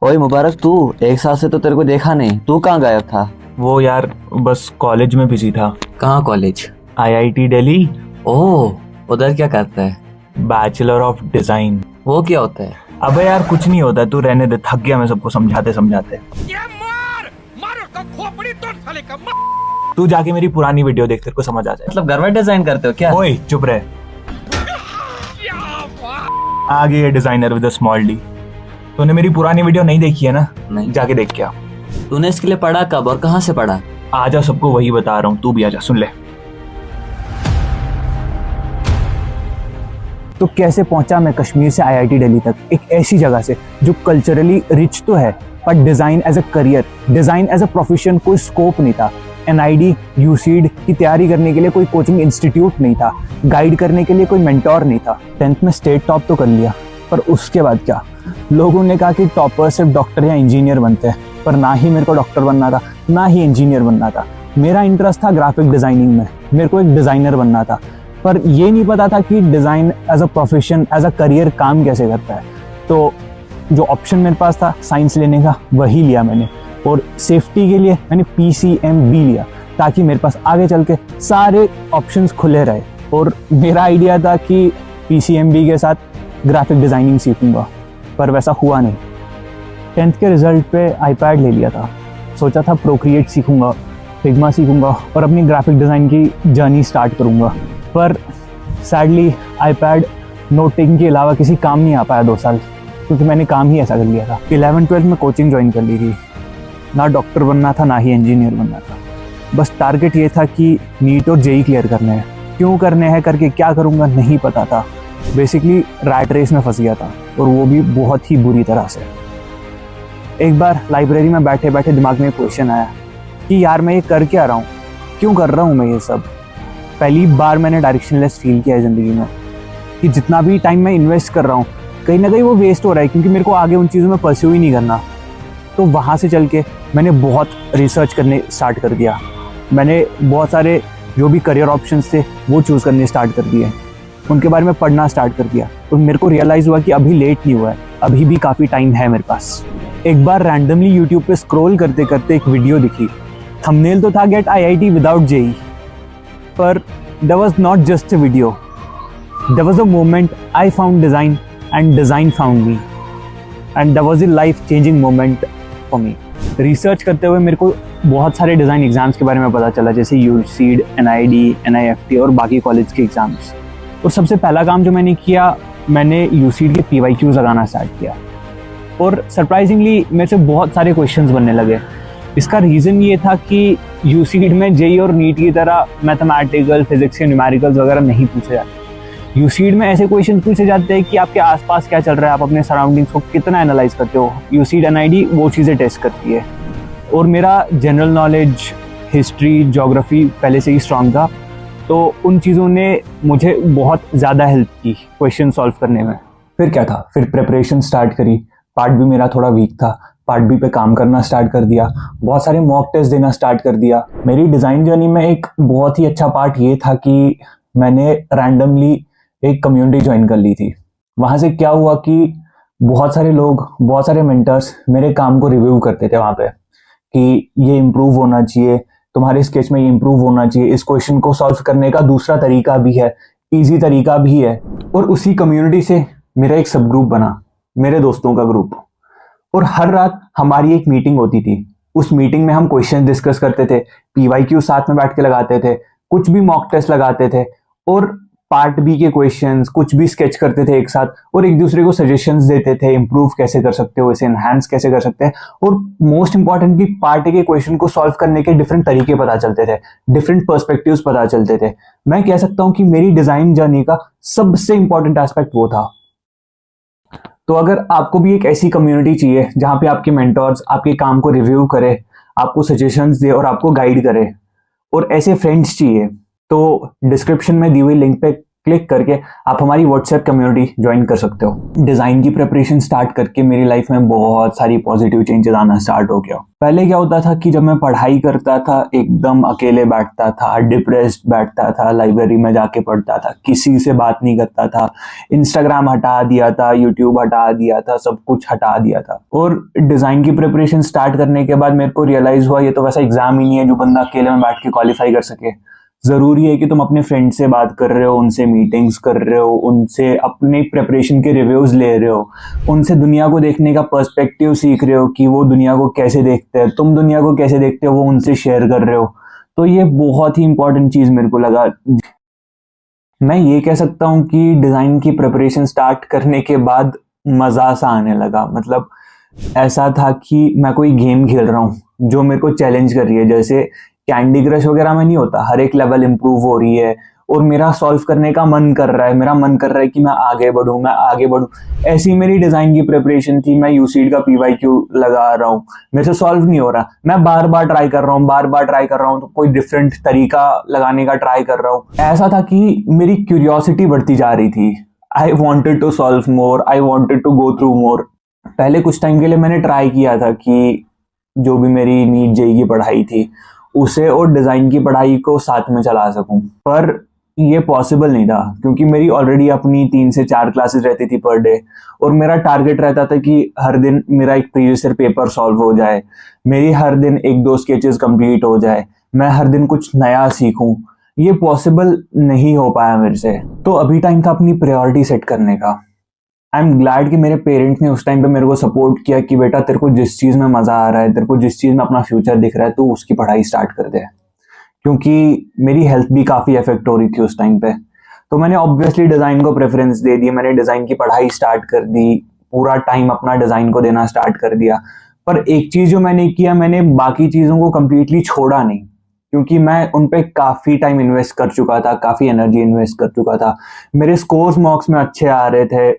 ओए मुबारक, तू एक साल से तो तेरे को देखा नहीं। तू कहाँ गायब था? वो यार बस कॉलेज में बिजी था। कहाँ कॉलेज? आईआईटी दिल्ली, ओह, उधर क्या करता है? Bachelor of design. वो क्या होता है? अबे यार कुछ नहीं होता, तू रहने दे, थक गया मैं सबको समझाते समझाते। तू जाके मेरी पुरानी वीडियो देख, तेरे को समझ आ जाए। मतलब घर में डिजाइन करते हो क्या? ओए चुप रहे। आगे ये designer with a small D. तूने मेरी पुरानी वीडियो नहीं देखी है ना? नहीं। जाके देख क्या। तूने इसके लिए पढ़ा कब और कहाँ से पढ़ा? आजा, सबको वही बता रहा हूँ, तू भी आजा, सुन ले। तो कैसे पहुंचा मैं कश्मीर से आईआईटी दिल्ली तक, एक ऐसी जगह से जो कल्चरली रिच तो है पर design as a career, design as a profession कोई स्कोप नहीं था। एनआईडी यूसीड की तैयारी करने के लिए कोई कोचिंग इंस्टीट्यूट नहीं था, गाइड करने के लिए कोई मेंटोर नहीं था। 10th में स्टेट टॉप तो कर लिया, पर उसके बाद क्या? लोगों ने कहा कि टॉपर सिर्फ डॉक्टर या इंजीनियर बनते हैं, पर ना ही मेरे को डॉक्टर बनना था ना ही इंजीनियर बनना था। मेरा इंटरेस्ट था ग्राफिक डिजाइनिंग में, मेरे को एक डिजाइनर बनना था, पर ये नहीं पता था कि design as a profession, as a career काम कैसे करता है। तो जो ऑप्शन मेरे पास था साइंस लेने का, वही लिया मैंने, और सेफ्टी के लिए मैंने PCMB लिया ताकि मेरे पास आगे चल के सारे ऑप्शंस खुले रहे। और मेरा आइडिया था कि PCMB के साथ ग्राफिक डिजाइनिंग सीखूंगा, पर वैसा हुआ नहीं। 10th के रिजल्ट पे iPad ले लिया था, सोचा था प्रोक्रिएट सीखूंगा, फिग्मा सीखूंगा और अपनी ग्राफिक डिज़ाइन की जर्नी स्टार्ट करूंगा। पर सैडली iPad नोटिंग के अलावा किसी काम नहीं आ पाया 2 साल, क्योंकि मैंने काम ही ऐसा कर लिया था। 11th-12th में कोचिंग ज्वाइन कर ली थी, ना डॉक्टर बनना था ना ही इंजीनियर बनना था। बस टारगेट ये था कि नीट और जेई क्लियर करने हैं। क्यों करने हैं करके क्या करूँगा नहीं पता था। बेसिकली रैट रेस में फंस गया था, और वो भी बहुत ही बुरी तरह से। एक बार लाइब्रेरी में बैठे बैठे दिमाग में एक क्वेश्चन आया कि यार मैं ये कर क्या रहा हूँ, क्यों कर रहा हूँ मैं ये सब। पहली बार मैंने डायरेक्शनलेस फील किया है ज़िंदगी में, कि जितना भी टाइम मैं इन्वेस्ट कर रहा हूँ कहीं ना कहीं वो वेस्ट हो रहा है, क्योंकि मेरे को आगे उन चीज़ों में परस्यू ही नहीं करना। तो वहाँ से चल के मैंने बहुत रिसर्च करने स्टार्ट कर दिया। मैंने बहुत सारे जो भी करियर ऑप्शंस थे वो चूज़ करने स्टार्ट कर दिए, उनके बारे में पढ़ना स्टार्ट कर दिया। तो मेरे को रियलाइज़ हुआ कि अभी लेट नहीं हुआ है, अभी भी काफ़ी टाइम है मेरे पास। एक बार रैंडमली यूट्यूब पे स्क्रॉल करते करते एक वीडियो दिखी, थंबनेल तो था गेट IIT विदाउट जेई, पर that was not just a video, there was a moment I found design and design found me, and that was a life changing moment for me. Research करते हुए मेरे को बहुत सारे design exams के बारे में पता चला, जैसे यूसीड, NID, NIFT और बाकी कॉलेज के एग्ज़ाम्स। और सबसे पहला काम जो मैंने किया, मैंने यूसीड के PYQs लगाना स्टार्ट किया, और सरप्राइजिंगली मेरे से बहुत सारे क्वेश्चंस बनने लगे। इसका रीज़न ये था कि यूसीड में जेई और नीट की तरह मैथमेटिकल, फिजिक्स के न्यूमेरिकल्स वगैरह नहीं पूछे जाते। यूसीड में ऐसे क्वेश्चन पूछे जाते हैं कि आपके आसपास क्या चल रहा है, आप अपने सराउंडिंग्स को कितना एनालाइज करते हो। यूसीड NID वो चीज़ें टेस्ट करती है। और मेरा जनरल नॉलेज, हिस्ट्री, ज्योग्राफी पहले से ही स्ट्रांग था, तो उन चीज़ों ने मुझे बहुत ज़्यादा हेल्प की क्वेश्चन सॉल्व करने में। फिर क्या था, फिर प्रिपरेशन स्टार्ट करी। पार्ट बी मेरा थोड़ा वीक था, पार्ट बी पे काम करना स्टार्ट कर दिया, बहुत सारे मॉक टेस्ट देना स्टार्ट कर दिया। मेरी डिज़ाइन जर्नी में एक बहुत ही अच्छा पार्ट ये था कि मैंने रैंडमली एक कम्युनिटी ज्वाइन कर ली थी। वहाँ से क्या हुआ कि बहुत सारे लोग, बहुत सारे मेंटर्स मेरे काम को रिव्यू करते थे वहाँ पे, कि ये इम्प्रूव होना चाहिए, तुम्हारे स्केच में ये इम्प्रूव होना चाहिए, इस क्वेश्चन को सॉल्व करने का दूसरा तरीका भी है, ईजी तरीका भी है। और उसी कम्युनिटी से मेरा एक सब ग्रुप बना, मेरे दोस्तों का ग्रुप। और हर रात हमारी एक मीटिंग होती थी। उस मीटिंग में हम क्वेश्चन डिस्कस करते थे, PYQ साथ में बैठ के लगाते थे, कुछ भी मॉक टेस्ट लगाते थे, और पार्ट बी के क्वेश्चंस कुछ भी स्केच करते थे एक साथ, और एक दूसरे को सजेशंस देते थे, इम्प्रूव कैसे कर सकते हो, इसे एनहांस कैसे कर सकते हैं। और मोस्ट इंपॉर्टेंटली पार्ट ए के क्वेश्चन को सॉल्व करने के डिफरेंट तरीके पता चलते थे, डिफरेंट पर्सपेक्टिव्स पता चलते थे। मैं कह सकता हूँ कि मेरी डिजाइन जर्नी का सबसे इंपॉर्टेंट एस्पेक्ट वो था। तो अगर आपको भी एक ऐसी कम्युनिटी चाहिए जहाँ पे आपके मेंटर्स आपके काम को रिव्यू करे, आपको सजेशंस दे और आपको गाइड करे, और ऐसे फ्रेंड्स चाहिए, तो डिस्क्रिप्शन में दी हुई लिंक पे क्लिक करके आप हमारी व्हाट्सएप कम्युनिटी ज्वाइन कर सकते हो। डिज़ाइन की प्रिपरेशन स्टार्ट करके मेरी लाइफ में बहुत सारी पॉजिटिव चेंजेस आना स्टार्ट हो गया। पहले क्या होता था कि जब मैं पढ़ाई करता था एकदम अकेले बैठता था, डिप्रेस्ड बैठता था, लाइब्रेरी में जाके पढ़ता था, किसी से बात नहीं करता था, इंस्टाग्राम हटा दिया था, यूट्यूब हटा दिया था, सब कुछ हटा दिया था। और डिज़ाइन की प्रिपरेशन स्टार्ट करने के बाद मेरे को रियलाइज़ हुआ ये तो वैसा एग्जाम ही नहीं है जो बंदा अकेले में बैठ के क्वालिफाई कर सके। ज़रूरी है कि तुम अपने फ्रेंड से बात कर रहे हो, उनसे मीटिंग्स कर रहे हो, उनसे अपने प्रिपरेशन के रिव्यूज़ ले रहे हो, उनसे दुनिया को देखने का पर्सपेक्टिव सीख रहे हो कि वो दुनिया को कैसे देखते हैं, तुम दुनिया को कैसे देखते हो, वो उनसे शेयर कर रहे हो। तो ये बहुत ही इंपॉर्टेंट चीज़ मेरे को लगा। मैं ये कह सकता हूँ कि डिज़ाइन की प्रिपरेशन स्टार्ट करने के बाद मज़ा सा आने लगा। मतलब ऐसा था कि मैं कोई गेम खेल रहा हूँ जो मेरे को चैलेंज कर रही है, जैसे कैंडी क्रश वगैरह में नहीं होता, हर एक लेवल इंप्रूव हो रही है और मेरा सॉल्व करने का मन कर रहा है, मेरा मन कर रहा है कि मैं आगे बढ़ूं, मैं आगे बढ़ूं। ऐसी मेरी डिज़ाइन की प्रिपरेशन थी। मैं यूसीड का पीवाईक्यू लगा रहा हूँ, मेरे से सॉल्व नहीं हो रहा, मैं बार बार ट्राई कर रहा हूँ, बार बार ट्राई कर रहा हूँ, तो कोई डिफरेंट तरीका लगाने का ट्राई कर रहा हूँ। ऐसा था कि मेरी क्यूरियोसिटी बढ़ती जा रही थी। I wanted to solve more, I wanted to go through more. पहले कुछ टाइम के लिए मैंने ट्राई किया था कि जो भी मेरी नीट जेईई की पढ़ाई थी उसे और डिज़ाइन की पढ़ाई को साथ में चला सकूं, पर ये पॉसिबल नहीं था क्योंकि मेरी ऑलरेडी अपनी 3 से 4 क्लासेस रहती थी पर डे और मेरा टारगेट रहता था कि हर दिन मेरा एक प्रीवियस ईयर पेपर सॉल्व हो जाए, मेरी हर दिन 1-2 स्केचेस कंप्लीट हो जाए, मैं हर दिन कुछ नया सीखूं। ये पॉसिबल नहीं हो पाया मेरे से। तो अभी टाइम था अपनी प्रायोरिटी सेट करने का। आई एम ग्लैड कि मेरे पेरेंट्स ने उस टाइम पे मेरे को सपोर्ट किया कि बेटा तेरे को जिस चीज़ में मज़ा आ रहा है, तेरे को जिस चीज़ में अपना फ्यूचर दिख रहा है, तो उसकी पढ़ाई स्टार्ट कर दे। क्योंकि मेरी हेल्थ भी काफ़ी अफेक्ट हो रही थी उस टाइम पे, तो मैंने ऑब्वियसली डिज़ाइन को प्रेफरेंस दे दी। मैंने डिज़ाइन की पढ़ाई स्टार्ट कर दी, पूरा टाइम अपना डिज़ाइन को देना स्टार्ट कर दिया। पर एक चीज़ जो मैंने किया, मैंने बाकी चीज़ों को कम्प्लीटली छोड़ा नहीं, क्योंकि मैं उन पे काफ़ी टाइम इन्वेस्ट कर चुका था, काफ़ी एनर्जी इन्वेस्ट कर चुका था। मेरे स्कोर्स मॉक्स में अच्छे आ रहे थे,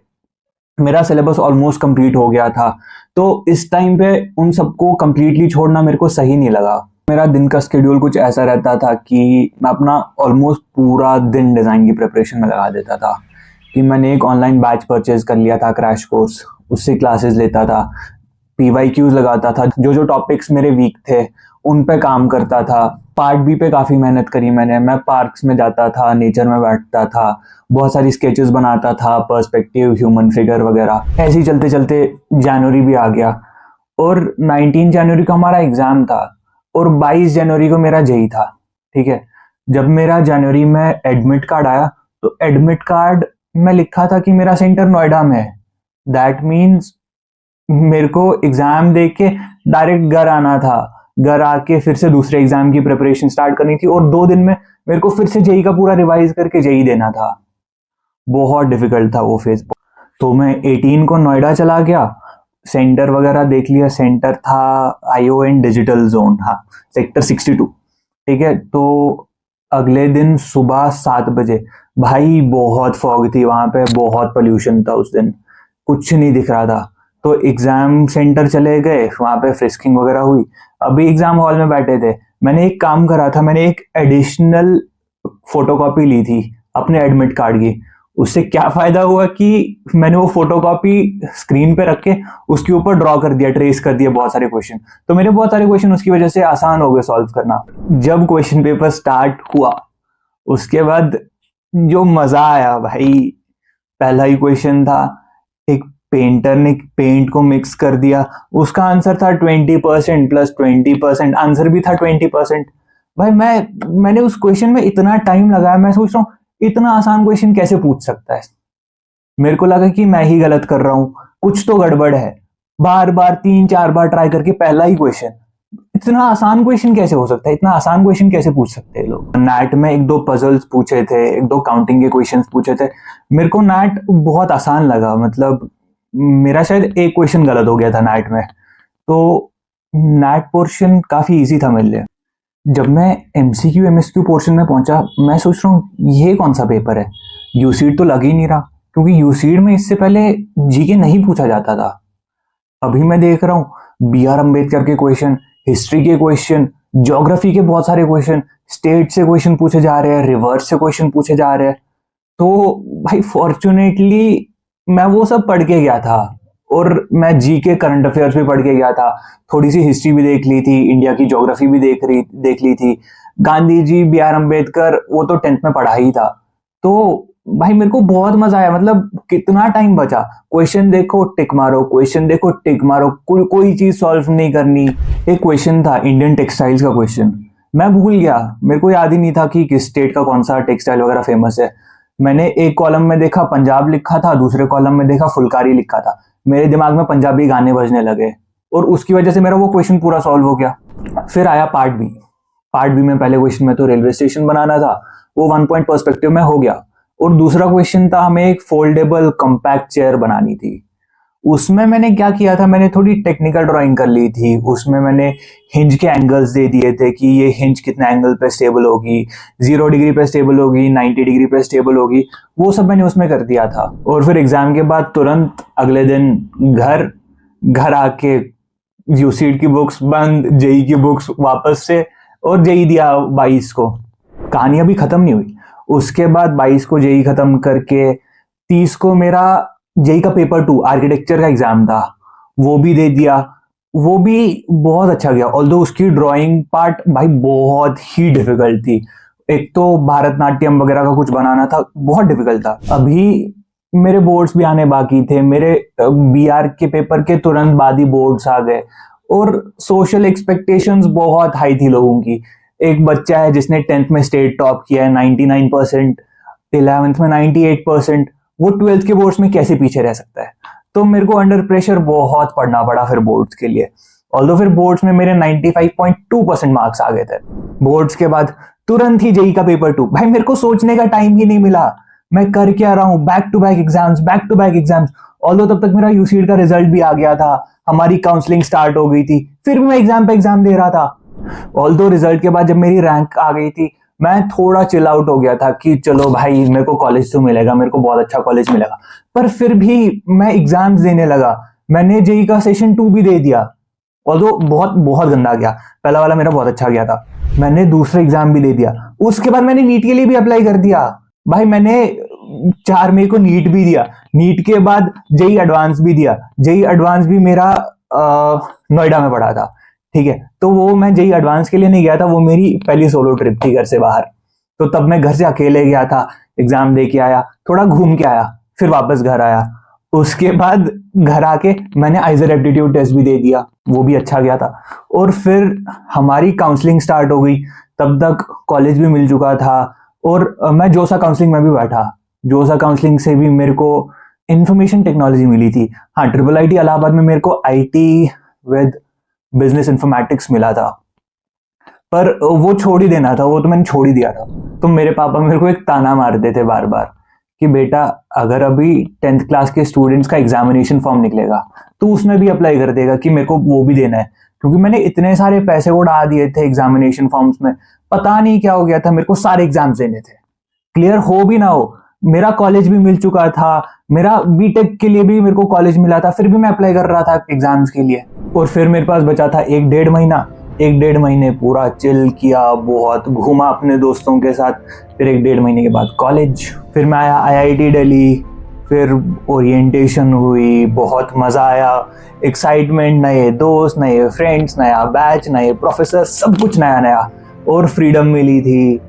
मेरा सिलेबस ऑलमोस्ट कंप्लीट हो गया था। तो इस टाइम पे उन सबको कंप्लीटली छोड़ना मेरे को सही नहीं लगा। मेरा दिन का स्केड्यूल कुछ ऐसा रहता था कि मैं अपना ऑलमोस्ट पूरा दिन डिज़ाइन की प्रिपरेशन में लगा देता था। कि मैंने एक ऑनलाइन बैच परचेज कर लिया था, क्रैश कोर्स, उससे क्लासेस लेता था, पीवाईक्यूज लगाता था, जो जो टॉपिक्स मेरे वीक थे उन पे काम करता था। पार्ट बी पे काफ़ी मेहनत करी मैंने। मैं पार्क्स में जाता था, नेचर में बैठता था, बहुत सारी स्केचेस बनाता था, पर्सपेक्टिव, ह्यूमन फिगर वगैरह। ऐसे ही चलते चलते जनवरी भी आ गया और 19 जनवरी का हमारा एग्ज़ाम था और 22 जनवरी को मेरा जेईई था। ठीक है, जब मेरा जनवरी में एडमिट कार्ड आया तो एडमिट कार्ड में लिखा था कि मेरा सेंटर नोएडा में है। दैट मीन्स मेरे को एग्ज़ाम दे के डायरेक्ट घर आना था, घर आके फिर से दूसरे एग्जाम की प्रिपरेशन स्टार्ट करनी थी और 2 दिन में मेरे को फिर से जेईई का पूरा रिवाइज करके जेईई देना था। बहुत डिफिकल्ट था वो फेज। तो मैं 18 को नोएडा चला गया, सेंटर वगैरह देख लिया। सेंटर था ION डिजिटल जोन, हाँ, सेक्टर 62। ठीक है, तो अगले दिन सुबह 7 बजे, भाई बहुत फॉग थी वहाँ पे, बहुत पोल्यूशन था उस दिन, कुछ नहीं दिख रहा था। तो एग्जाम सेंटर चले गए, वहाँ पे फ्रिस्किंग वगैरह हुई। अभी एग्जाम हॉल में बैठे थे, मैंने एक काम करा था, मैंने एक एडिशनल फोटोकॉपी ली थी अपने एडमिट कार्ड की। उससे क्या फायदा हुआ कि मैंने वो फोटोकॉपी स्क्रीन पे रख के उसके ऊपर ड्रॉ कर दिया, ट्रेस कर दिया बहुत सारे क्वेश्चन। तो मेरे बहुत सारे क्वेश्चन उसकी वजह से आसान हो गए सॉल्व करना। जब क्वेश्चन पेपर स्टार्ट हुआ उसके बाद जो मजा आया भाई, पहला ही क्वेश्चन था, एक पेंटर ने पेंट को मिक्स कर दिया, उसका आंसर था 20% प्लस 20%, आंसर भी था 20%। भाई मैंने उस क्वेश्चन में इतना टाइम लगाया, मैं सोच रहा हूँ इतना आसान क्वेश्चन कैसे पूछ सकता है। मेरे को लगा कि मैं ही गलत कर रहा हूँ, कुछ तो गड़बड़ है। बार बार 3-4 बार ट्राई करके पहला ही क्वेश्चन, इतना आसान क्वेश्चन कैसे हो सकता है, इतना आसान क्वेश्चन कैसे पूछ सकते हैं लोग। नैट में 1-2 पजल्स पूछे थे, 1-2 काउंटिंग के क्वेश्चंस पूछे थे। मेरे को नैट बहुत आसान लगा, मतलब मेरा शायद एक क्वेश्चन गलत हो गया था नैट में, तो नैट पोर्शन काफी इजी था मेरे लिए। जब मैं MCQ MSQ पोर्शन में पहुंचा, मैं सोच रहा हूँ ये कौन सा पेपर है, यूसीड तो लग ही नहीं रहा, क्योंकि यूसीड में इससे पहले जीके नहीं पूछा जाता था। अभी मैं देख रहा हूँ BR अम्बेडकर के क्वेश्चन, हिस्ट्री के क्वेश्चन, ज्योग्राफी के बहुत सारे क्वेश्चन, स्टेट से क्वेश्चन पूछे जा रहे हैं, रिवर्स से क्वेश्चन पूछे जा रहे हैं। तो भाई फॉर्चुनेटली मैं वो सब पढ़ के गया था, और मैं जी के करंट अफेयर्स भी पढ़ के गया था, थोड़ी सी हिस्ट्री भी देख ली थी, इंडिया की ज्योग्राफी भी देख ली थी। गांधी जी, बी आर अम्बेडकर, वो तो 10th में पढ़ा ही था। तो भाई मेरे को बहुत मजा आया, मतलब कितना टाइम बचा, क्वेश्चन देखो टिक मारो, क्वेश्चन देखो टिक मारो, कोई चीज सॉल्व नहीं करनी। एक क्वेश्चन था इंडियन टेक्सटाइल्स का क्वेश्चन, मैं भूल गया, मेरे को याद ही नहीं था कि किस स्टेट का कौन सा टेक्सटाइल वगैरह फेमस है। मैंने एक कॉलम में देखा पंजाब लिखा था, दूसरे कॉलम में देखा फुलकारी लिखा था, मेरे दिमाग में पंजाबी गाने बजने लगे, और उसकी वजह से मेरा वो क्वेश्चन पूरा सॉल्व हो गया। फिर आया पार्ट बी में पहले क्वेश्चन में तो रेलवे स्टेशन बनाना था, वो 1 पॉइंट पर्सपेक्टिव में हो गया। और दूसरा क्वेश्चन था हमें एक फोल्डेबल कॉम्पैक्ट चेयर बनानी थी। उसमें मैंने क्या किया था, मैंने थोड़ी टेक्निकल ड्राइंग कर ली थी। उसमें मैंने हिंज के एंगल्स दे दिए थे कि ये हिंज कितने एंगल पे स्टेबल होगी, 0 डिग्री पे स्टेबल होगी, 90 डिग्री पे स्टेबल होगी, वो सब मैंने उसमें कर दिया था। और फिर एग्जाम के बाद तुरंत अगले दिन घर आके यूसीड की बुक्स बंद, जेई की बुक्स वापस से, और जेई दिया 22 को। कहानी अभी खत्म नहीं हुई। उसके बाद 22 को जेई खत्म करके 30 को मेरा जेई का पेपर 2 आर्किटेक्चर का एग्जाम था, वो भी दे दिया। वो भी बहुत अच्छा गया, ऑल्दो उसकी ड्राइंग पार्ट भाई बहुत ही डिफिकल्ट थी। एक तो भारतनाट्यम वगैरह का कुछ बनाना था, बहुत डिफिकल्ट था। अभी मेरे बोर्ड्स भी आने बाकी थे, मेरे बीआर के पेपर के तुरंत बाद ही बोर्ड्स आ गए, और सोशल एक्सपेक्टेशंस बहुत हाई थी लोगों की। एक बच्चा है जिसने 10th में स्टेट टॉप किया है 99%, 11th में 98%, वो 12th के बोर्ड्स में कैसे पीछे रह सकता है। तो मेरे को अंडर प्रेशर बहुत पढ़ना पड़ा फिर बोर्ड्स के लिए। ऑल्दो फिर बोर्ड्स में मेरे 95.2% मार्क्स आ गए थे। बोर्ड्स के बाद तुरंत ही जेई का पेपर 2, भाई मेरे को सोचने का टाइम ही नहीं मिला, मैं कर क्या रहा हूँ, back to back exams. Although तब तक मेरा यूसीड का रिजल्ट भी आ गया था, हमारी काउंसलिंग स्टार्ट हो गई थी, फिर भी मैं एग्जाम पे एग्जाम दे रहा था। ऑल्दो रिजल्ट के बाद जब मेरी रैंक आ गई थी, मैं थोड़ा चिल आउट हो गया था कि चलो भाई मेरे को कॉलेज तो मिलेगा, मेरे को बहुत अच्छा कॉलेज मिलेगा। पर फिर भी मैं एग्जाम्स देने लगा, मैंने जेई का सेशन 2 भी दे दिया, ऑल्दो बहुत बहुत गंदा गया, पहला वाला मेरा बहुत अच्छा गया था। मैंने दूसरा एग्जाम भी दे दिया, उसके बाद मैंने नीट के लिए भी अप्लाई कर दिया। भाई मैंने 4 मई को नीट भी दिया, नीट के बाद जेई एडवांस भी दिया, जेई एडवांस भी मेरा नोएडा में पड़ा था, ठीक है। तो वो मैं जेई एडवांस के लिए नहीं गया था, वो मेरी पहली सोलो ट्रिप थी घर से बाहर। तो तब मैं घर से अकेले गया था, एग्जाम दे के आया, थोड़ा घूम के आया, फिर वापस घर आया। उसके बाद घर आके मैंने आइजर एप्टीट्यूड टेस्ट भी दे दिया, वो भी अच्छा गया था। और फिर हमारी काउंसलिंग स्टार्ट हो गई, तब तक कॉलेज भी मिल चुका था, और मैं जोसा काउंसलिंग में भी बैठा। जोसा काउंसलिंग से भी मेरे को इंफॉर्मेशन टेक्नोलॉजी मिली थी। हाँ, ट्रिपल IIT इलाहाबाद में मेरे को IT विद बिजनेस इंफॉर्मेटिक्स मिला था, पर वो छोड़ ही देना था, वो तो मैंने छोड़ ही दिया था। तो मेरे पापा मेरे को एक ताना मारते थे बार बार कि बेटा अगर अभी 10th क्लास के स्टूडेंट्स का एग्जामिनेशन फॉर्म निकलेगा तो उसमें भी अप्लाई कर देगा कि मेरे को वो भी देना है, क्योंकि मैंने इतने सारे पैसे उड़ा दिए थे एग्जामिनेशन फॉर्म्स में, पता नहीं क्या हो गया था, मेरे को सारे एग्जाम्स देने थे, क्लियर हो भी ना हो। मेरा कॉलेज भी मिल चुका था, मेरा बीटेक के लिए भी मेरे को कॉलेज मिला था, फिर भी मैं अप्लाई कर रहा था एग्जाम्स के लिए। और फिर मेरे पास बचा था 1-1.5 महीना, 1-1.5 महीने पूरा चिल किया, बहुत घूमा अपने दोस्तों के साथ। फिर 1-1.5 महीने के बाद कॉलेज, फिर मैं आया IIT दिल्ली, फिर ओरिएंटेशन हुई, बहुत मज़ा आया, एक्साइटमेंट, नए दोस्त, नए फ्रेंड्स, नया बैच, नए प्रोफेसर, सब कुछ नया नया, और फ्रीडम मिली थी।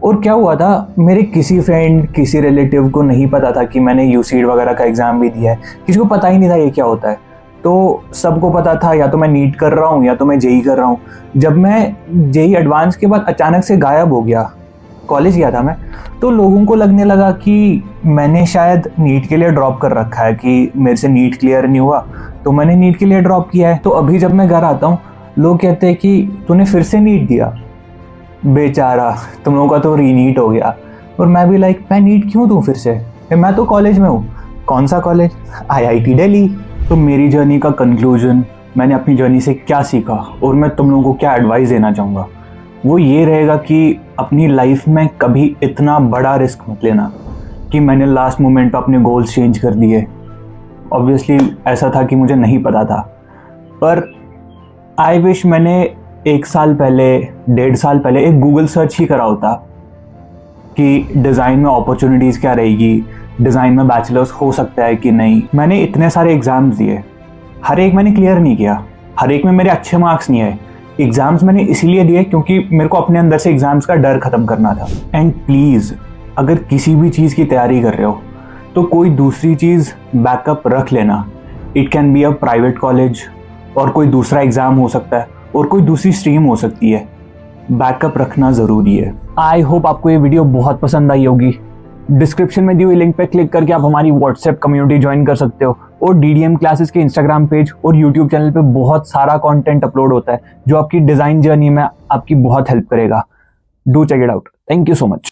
और क्या हुआ था, मेरे किसी फ्रेंड, किसी रिलेटिव को नहीं पता था कि मैंने यूसीड वगैरह का एग्ज़ाम भी दिया है, किसी को पता ही नहीं था ये क्या होता है। तो सबको पता था या तो मैं नीट कर रहा हूँ या तो मैं जेई कर रहा हूँ। जब मैं जेई एडवांस के बाद अचानक से गायब हो गया, कॉलेज गया था मैं, तो लोगों को लगने लगा कि मैंने शायद नीट के लिए ड्रॉप कर रखा है, कि मेरे से नीट क्लियर नहीं हुआ तो मैंने नीट के लिए ड्रॉप किया है। तो अभी जब मैं घर आता हूँ, लोग कहते हैं कि तूने फिर से नीट दिया, बेचारा तुम लोगों का तो रीनीट हो गया। और मैं भी लाइक, मैं नीट क्यों दूँ फिर से, मैं तो कॉलेज में हूँ। कौन सा कॉलेज? IIT दिल्ली। तो मेरी जर्नी का कंक्लूजन, मैंने अपनी जर्नी से क्या सीखा और मैं तुम लोगों को क्या एडवाइस देना चाहूँगा, वो ये रहेगा कि अपनी लाइफ में कभी इतना बड़ा रिस्क मत लेना कि मैंने लास्ट मोमेंट पर अपने गोल्स चेंज कर दिए। ऑब्वियसली ऐसा था कि मुझे नहीं पता था, पर आई विश मैंने 1 साल पहले, 1.5 साल पहले एक गूगल सर्च ही करा होता कि डिज़ाइन में अपॉर्चुनिटीज़ क्या रहेगी, डिज़ाइन में बैचलर्स हो सकता है कि नहीं। मैंने इतने सारे एग्ज़ाम्स दिए, हर एक मैंने क्लियर नहीं किया, हर एक में मेरे अच्छे मार्क्स नहीं आए। एग्ज़ाम्स मैंने इसीलिए दिए क्योंकि मेरे को अपने अंदर से एग्ज़ाम्स का डर ख़त्म करना था। एंड प्लीज़, अगर किसी भी चीज़ की तैयारी कर रहे हो तो कोई दूसरी चीज़ बैकअप रख लेना। It can be a private college, और कोई दूसरा एग्ज़ाम हो सकता है, और कोई दूसरी स्ट्रीम हो सकती है। बैकअप रखना ज़रूरी है। आई होप आपको ये वीडियो बहुत पसंद आई होगी। डिस्क्रिप्शन में दी हुई लिंक पे क्लिक करके आप हमारी व्हाट्सएप कम्युनिटी ज्वाइन कर सकते हो, और डीडीएम क्लासेस के इंस्टाग्राम पेज और यूट्यूब चैनल पे बहुत सारा कंटेंट अपलोड होता है जो आपकी डिज़ाइन जर्नी में आपकी बहुत हेल्प करेगा। Do check it out. Thank you so much.